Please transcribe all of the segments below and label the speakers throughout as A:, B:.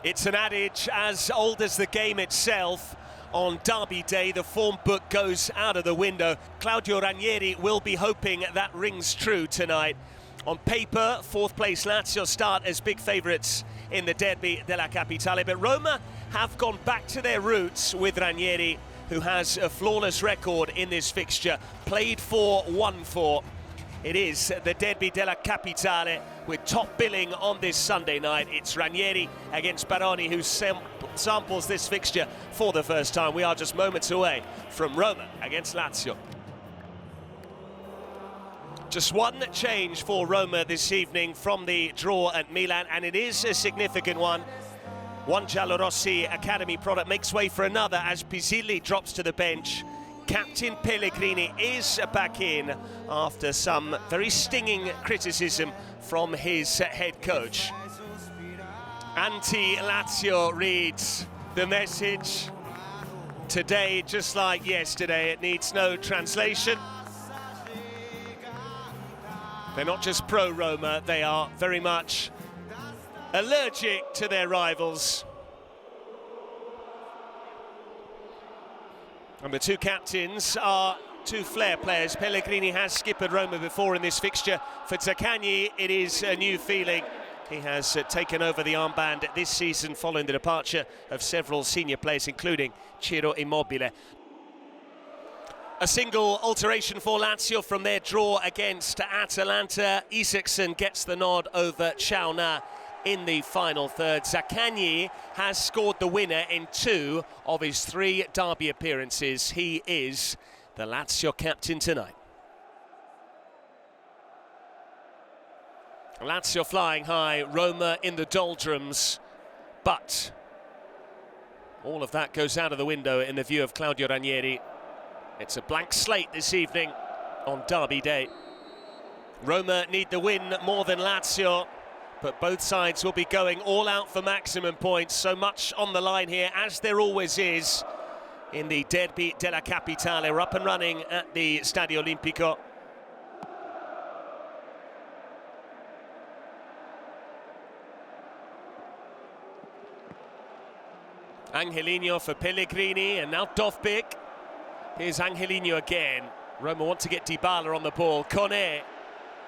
A: It's an adage as old as the game itself. On Derby Day, the form book goes out of the window. Claudio Ranieri will be hoping that rings true tonight. On paper, fourth place Lazio start as big favourites in the Derby della Capitale, but Roma have gone back to their roots with Ranieri, who has a flawless record in this fixture. Played for, won for. It is the Derby della Capitale with top billing on this Sunday night. It's Ranieri against Baroni, who samples this fixture for the first time. We are just moments away from Roma against Lazio. Just one change for Roma this evening from the draw at Milan, and it is a significant one. One Giallorossi Academy product makes way for another as Pisilli drops to the bench. Captain Pellegrini is back in after some very stinging criticism from his head coach. Anti-Lazio reads the message. Today, just like yesterday, it needs no translation. They're not just pro-Roma, they are very much allergic to their rivals. And the two captains are two flair players. Pellegrini has skippered Roma before in this fixture. For Zaccagni, it is a new feeling. He has taken over the armband this season following the departure of several senior players, including Ciro Immobile. A single alteration for Lazio from their draw against Atalanta. Isaacson gets the nod over Ciauna in the final third. Zaccagni has scored the winner in 2 of his 3 derby appearances. He is the Lazio captain tonight. Lazio flying high, Roma in the doldrums, but all of that goes out of the window in the view of Claudio Ranieri. It's a blank slate this evening on Derby Day. Roma need the win more than Lazio, but both sides will be going all out for maximum points. So much on the line here, as there always is in the Derby della Capitale. We're up and running at the Stadio Olimpico. Angelino for Pellegrini, and now Dovbyk. Here's Angelino again. Roma want to get Dybala on the ball. Kone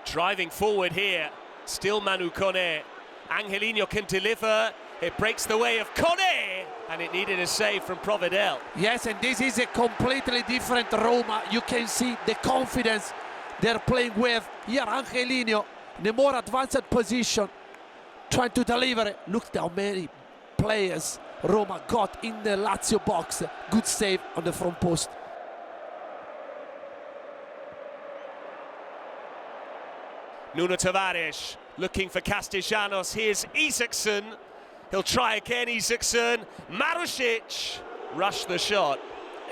A: driving forward here. Still Manu Kone. Angelino can deliver. It breaks the way of Kone, and it needed a save from Provedel.
B: Yes, and this is a completely different Roma. You can see the confidence they're playing with. Here Angelino in a more advanced position, trying to deliver it. Look how many players Roma got in the Lazio box. Good save on the front post.
A: Nuno Tavares looking for Castellanos. Here's Isaacson. He'll try again, Isaacson. Marusic rushed the shot.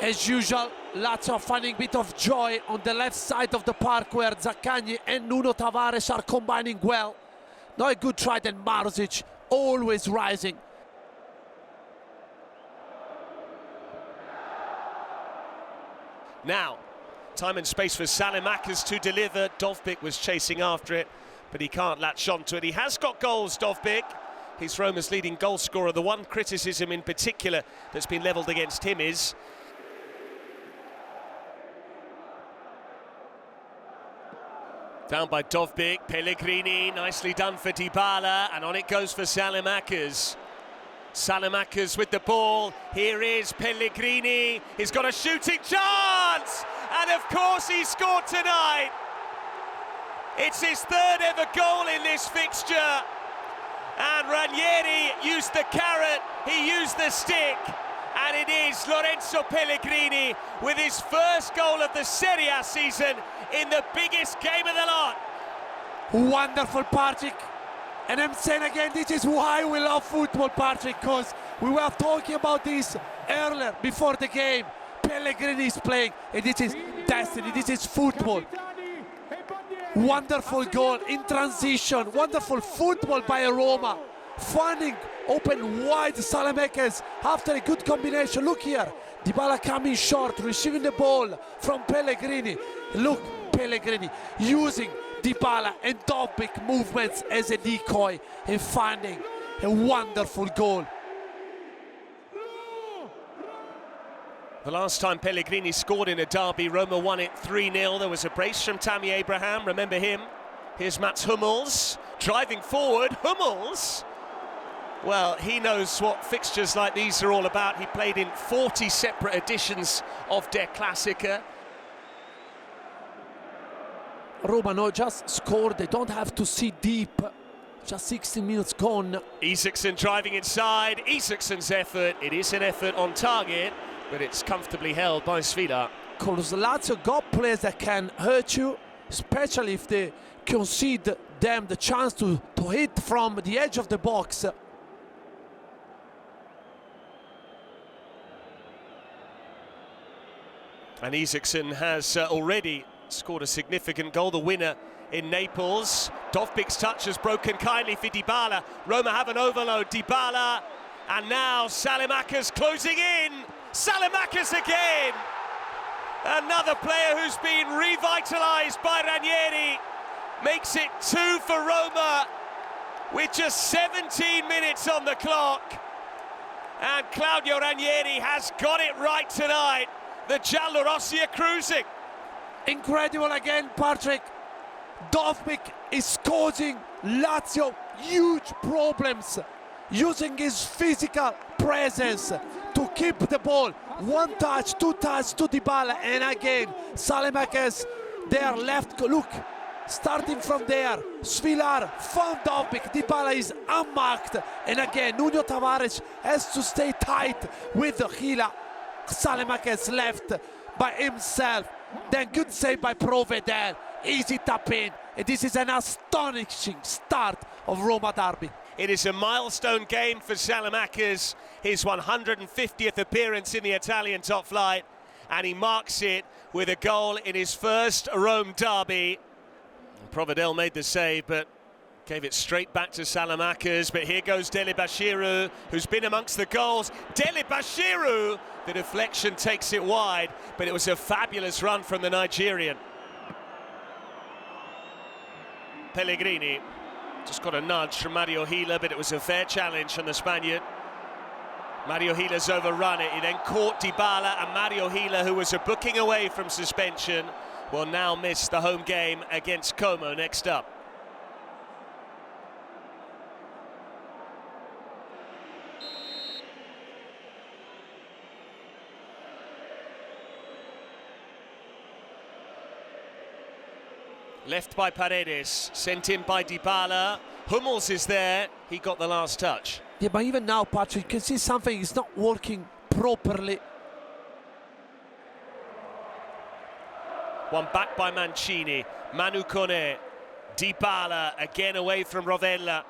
B: As usual, Lazio finding a bit of joy on the left side of the park where Zaccagni and Nuno Tavares are combining well. Now a good try, then Marusic always rising.
A: Now, time and space for Saelemaekers to deliver. Dovbyk was chasing after it, but he can't latch onto it. He has got goals, Dovbyk. He's Roma's leading goal scorer. The one criticism in particular that's been levelled against him is down by Dovbyk. Pellegrini, nicely done for Dybala, and on it goes for Saelemaekers. Saelemaekers with the ball. Here is Pellegrini. He's got a shooting chance! And of course he scored tonight. It's his 3rd ever goal in this fixture. And Ranieri used the carrot, he used the stick. And it is Lorenzo Pellegrini with his first goal of the Serie A season in the biggest game of the lot.
B: Wonderful, Patrick. And I'm saying again, this is why we love football, Patrick, because we were talking about this earlier, before the game. Pellegrini is playing, and this is destiny, this is football. Wonderful goal in transition, wonderful football by Roma. Finding open wide Saelemaekers after a good combination. Look here, Dybala coming short, receiving the ball from Pellegrini. Look, Pellegrini using Dybala and Dovbyk movements as a decoy and finding A wonderful goal.
A: The last time Pellegrini scored in a derby, Roma won it 3-0. There was a brace from Tammy Abraham, remember him? Here's Mats Hummels, driving forward, Hummels! Well, he knows what fixtures like these are all about. He played in 40 separate editions of Der Klassiker.
B: Roma no, just scored, they don't have to see deep. Just 16 minutes gone.
A: Isaacson driving inside, Isaacsson's effort. It is an effort on target, but it's comfortably held by Svila.
B: Because Lazio got players that can hurt you, especially if they concede them the chance to hit from the edge of the box.
A: And Isaacson has already scored a significant goal, the winner in Naples. Dovbik's touch has broken kindly for Dybala. Roma have an overload, Dybala, and now Saelemaekers closing in. Saelemaekers again! Another player who's been revitalised by Ranieri. Makes it 2 for Roma with just 17 minutes on the clock. And Claudio Ranieri has got it right tonight. The Giallorossi are cruising.
B: Incredible again, Patrick. Dovbik is causing Lazio huge problems, using his physical presence to keep the ball. One touch, two touch to Dybala, and again, Saelemaekers there left, look, starting from there, Svilar found Dovbik, Dybala is unmarked, and again, Nuno Tavares has to stay tight with the Gila. Saelemaekers left by himself, then good save by Provedel, easy tap in, and this is an astonishing start of Roma derby.
A: It is a milestone game for Saelemaekers, his 150th appearance in the Italian top flight, and he marks it with a goal in his first Rome derby. Provedel made the save, but gave it straight back to Saelemaekers. But here goes Dele-Bashiru, who's been amongst the goals. Dele-Bashiru, the deflection takes it wide, but it was a fabulous run from the Nigerian. Pellegrini just got a nudge from Mario Gila, but it was a fair challenge from the Spaniard. Mario Gila's overrun it. He then caught Dybala, and Mario Gila, who was a booking away from suspension, will now miss the home game against Como next up. Left by Paredes, sent in by Dybala. Hummels is there, he got the last touch.
B: Yeah, but even now, Patrick, you can see something is not working properly.
A: One back by Mancini, Manu Kone, Dybala again away from Rovella.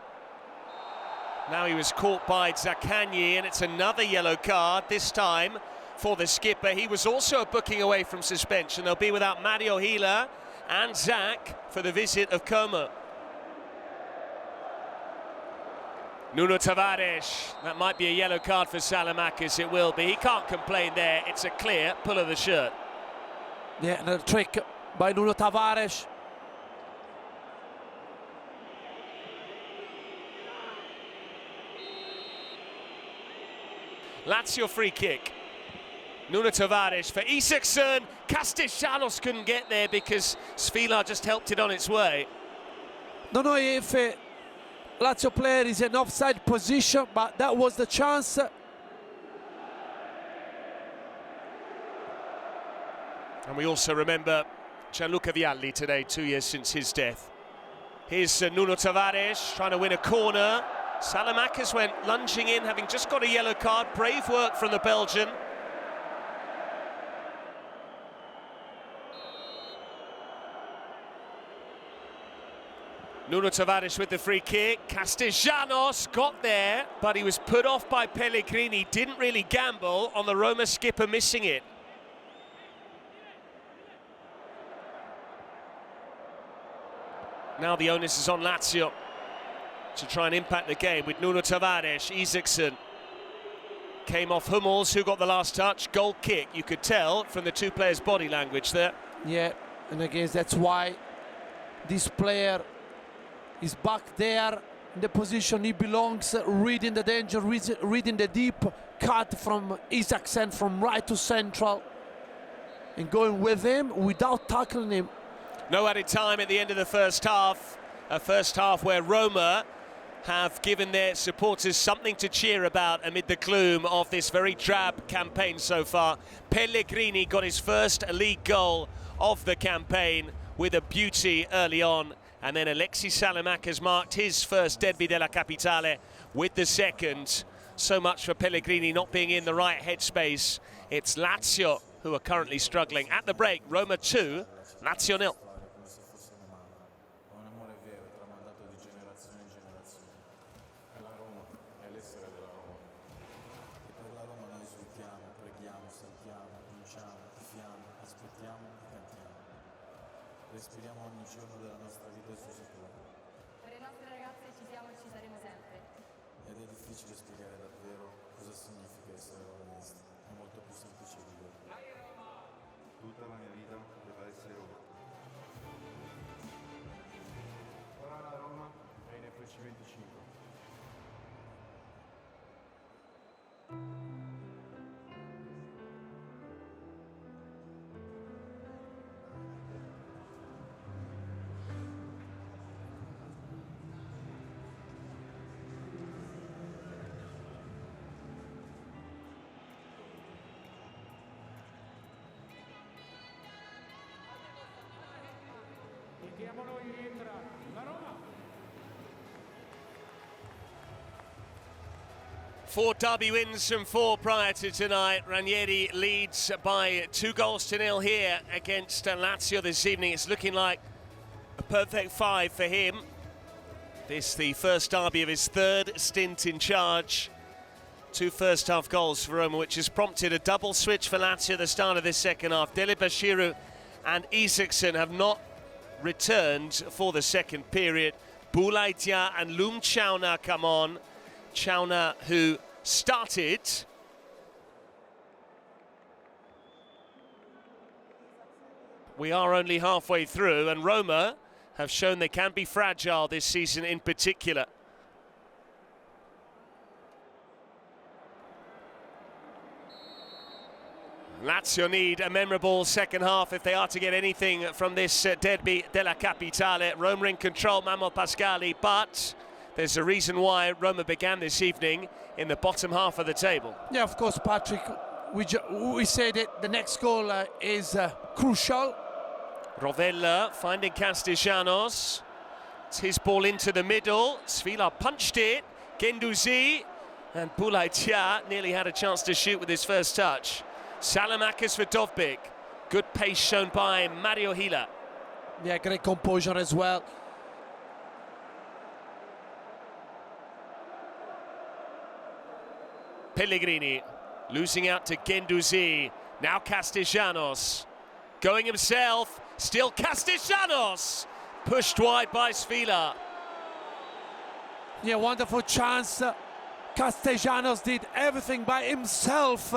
A: Now he was caught by Zaccagni, and it's another yellow card, this time for the skipper. He was also a booking away from suspension. They'll be without Mario Gila and Zach for the visit of Como. Nuno Tavares, that might be a yellow card for Saelemaekers, it will be. He can't complain there, it's a clear pull of the shirt.
B: Yeah, another trick by Nuno Tavares.
A: Lazio free kick. Nuno Tavares for Isaacson. Castellanos couldn't get there because Svilar just helped it on its way.
B: Don't know if Lazio player is in offside position, but that was the chance.
A: And we also remember Gianluca Vialli today, 2 years since his death. Here's Nuno Tavares trying to win a corner. Saelemaekers went lunging in, having just got a yellow card. Brave work from the Belgian. Nuno Tavares with the free kick. Castellanos got there, but he was put off by Pellegrini. Didn't really gamble on the Roma skipper missing it. Now the onus is on Lazio to try and impact the game with Nuno Tavares. Isaacson came off Hummels, who got the last touch. Goal kick, you could tell from the two players' body language there.
B: Yeah, and I guess that's why this player is back there in the position he belongs, reading the danger, reading the deep cut from Isaacsen from right to central, and going with him without tackling him.
A: No added time at the end of the first half. A first half where Roma have given their supporters something to cheer about amid the gloom of this very drab campaign so far. Pellegrini got his first league goal of the campaign with a beauty early on, and then Alexis Saelemaekers marked his first derby della Capitale with the second. So much for Pellegrini not being in the right headspace. It's Lazio who are currently struggling. At the break, Roma 2, Lazio 0.
C: Respiriamo ogni giorno della nostra vita su sicuro.
D: Per le nostre ragazze ci siamo e ci saremo sempre.
C: Ed è difficile spiegare davvero cosa significa essere romanisti. È molto più semplice di dirlo.
E: Tutta la mia vita doveva essere Roma. Ora la Roma è in FC 25.
A: Four derby wins from four prior to tonight. Ranieri leads by 2-0 here against Lazio this evening. It's looking like a perfect 5 for him. This the first derby of his third stint in charge. 2 first half goals for Roma, which has prompted a double switch for Lazio at the start of this second half. Delibashiru and Isaacsen have not returned for the second period. Boulaïdia and Chauna come on. Chauna, who started we are only halfway through, and Roma have shown they can be fragile this season in particular. Lazio need a memorable second half if they are to get anything from this derby della Capitale. Roma in control, Mamo Pascali, but there's a reason why Roma began this evening in the bottom half of the table.
B: Yeah, of course, Patrick. We said it. The next goal is crucial.
A: Rovella finding Castellanos. It's his ball into the middle. Svila punched it. Guendouzi and Boulaïdia nearly had a chance to shoot with his first touch. Saelemaekers for Dovbyk. Good pace shown by Mario Hila.
B: Yeah, great composure as well.
A: Pellegrini losing out to Guendouzi. Now Castellanos going himself. Still Castellanos. Pushed wide by Svila.
B: Yeah, wonderful chance. Castellanos did everything by himself.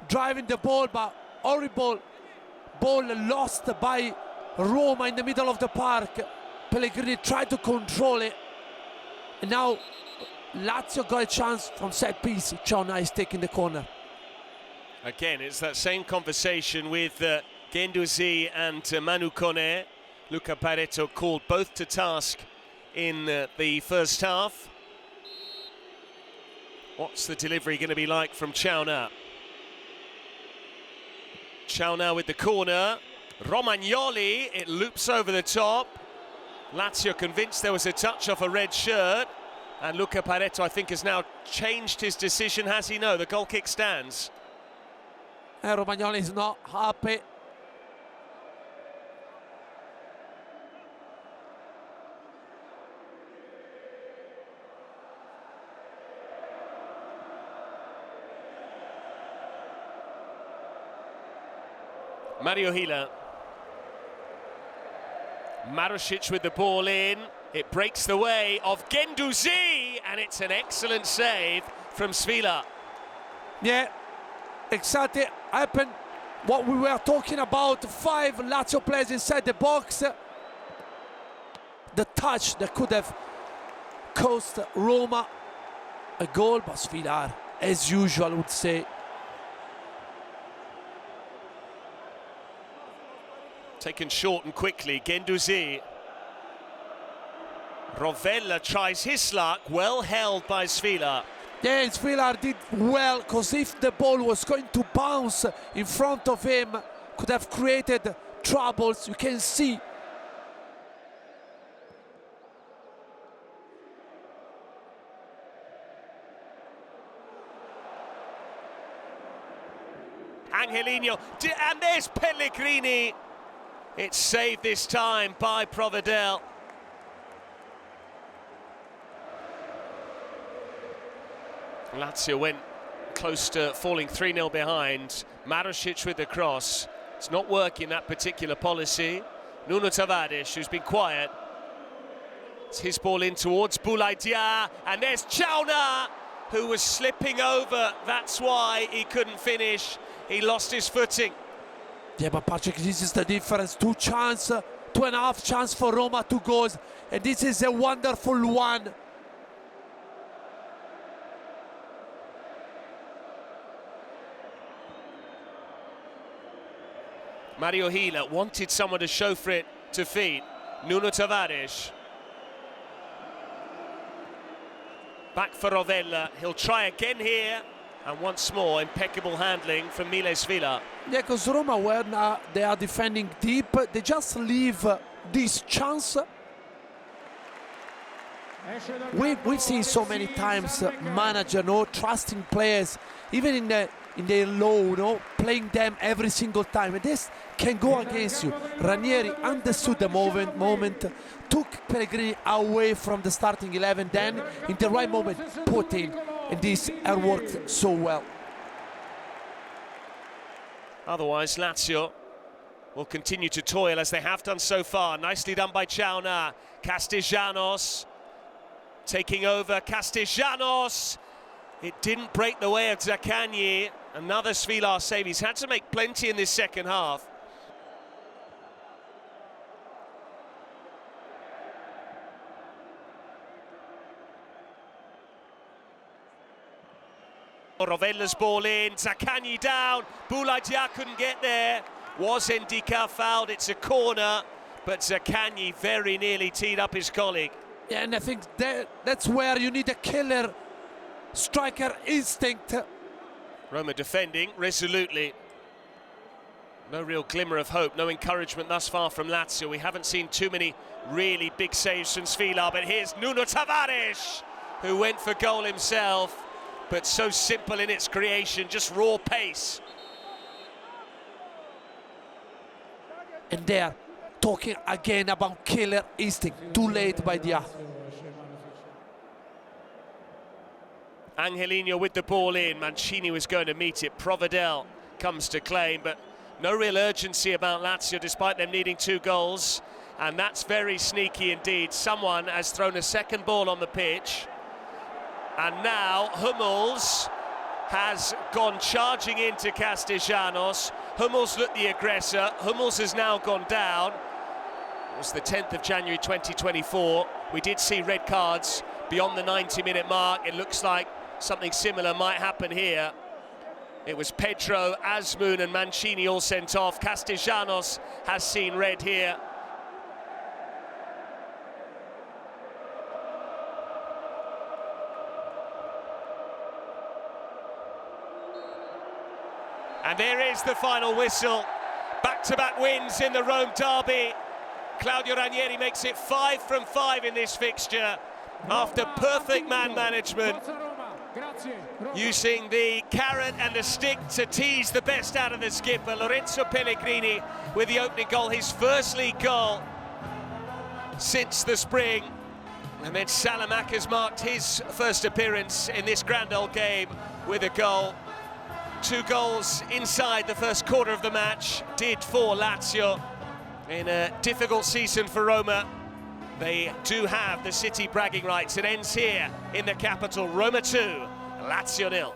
B: Driving the ball, but horrible ball lost by Roma in the middle of the park. Pellegrini tried to control it. And now Lazio got a chance from set piece. Chauna is taking the corner.
A: Again, it's that same conversation with Guendouzi and Manu Kone. Luca Pareto called both to task in the first half. What's the delivery going to be like from Chauna? Chauna with the corner. Romagnoli, it loops over the top. Lazio convinced there was a touch off a red shirt. And Luca Pareto, I think, has now changed his decision, has he? No, the goal kick stands.
B: And Romagnoli is not happy.
A: Mario Hila. Marusic with the ball in. It breaks the way of Guendouzi, and it's an excellent save from Svila.
B: Yeah, exactly happened what we were talking about. 5 Lazio players inside the box. The touch that could have cost Roma a goal, but Svilar, as usual, I would say.
A: Taken short and quickly, Guendouzi. Rovella tries his luck, well held by Svilar.
B: Yeah, Svilar did well, because if the ball was going to bounce in front of him, could have created troubles. You can see.
A: Angelino, and there's Pellegrini. It's saved this time by Provedel. Lazio went close to falling 3-0 behind. Marusic with the cross. It's not working, that particular policy. Nuno Tavares, who's been quiet. It's his ball in towards Boulaye Dia, and there's Chauna, who was slipping over. That's why he couldn't finish. He lost his footing.
B: Yeah, but Patrick, this is the difference. 2.5 chance for Roma, 2 goals, and this is a wonderful one.
A: Mario Hila wanted someone to chauffeur it to feet. Nuno Tavares. Back for Rovella. He'll try again here. And once more, impeccable handling from Miles Villa.
B: Yeah, because Roma, when they are defending deep, they just leave this chance. We've seen so many times manager trusting players, even in their low, playing them every single time, and this can go against you. Ranieri understood the moment, took Pellegrini away from the starting 11, then in the right moment put in, and this worked so well.
A: Otherwise, Lazio will continue to toil as they have done so far. Nicely done by Chauna. Castellanos taking over. Castellanos. It didn't break the way of Zaccagni. Another Svilar save. He's had to make plenty in this second half. Rovella's ball in, Zaccagni down, Boulaye Dia couldn't get there. Was Ndika fouled? It's a corner, but Zaccagni very nearly teed up his colleague.
B: Yeah, and I think that's where you need a killer striker instinct.
A: Roma defending resolutely. No real glimmer of hope, no encouragement thus far from Lazio. We haven't seen too many really big saves from Svilar, but here's Nuno Tavares, who went for goal himself, but so simple in its creation, just raw pace.
B: And they're talking again about killer instinct. Too late by Dia.
A: Angelino with the ball in. Mancini was going to meet it. Provedel comes to claim, but no real urgency about Lazio despite them needing 2 goals. And that's very sneaky indeed. Someone has thrown a second ball on the pitch. And now Hummels has gone charging into Castellanos. Hummels looked the aggressor. Hummels has now gone down. It was the 10th of January 2024. We did see red cards beyond the 90-minute mark. It looks like something similar might happen here. It was Pedro, Azmoun and Mancini all sent off. Castellanos has seen red here. And there is the final whistle. Back-to-back wins in the Rome derby. Claudio Ranieri makes it 5 from 5 in this fixture after perfect man management, using the carrot and the stick to tease the best out of the skipper. Lorenzo Pellegrini with the opening goal, his first league goal since the spring. And then Saelemaekers marked his first appearance in this grand old game with a goal. 2 goals inside the first quarter of the match did for Lazio. In a difficult season for Roma, they do have the city bragging rights. It ends here in the capital. Roma 2, Lazio 0.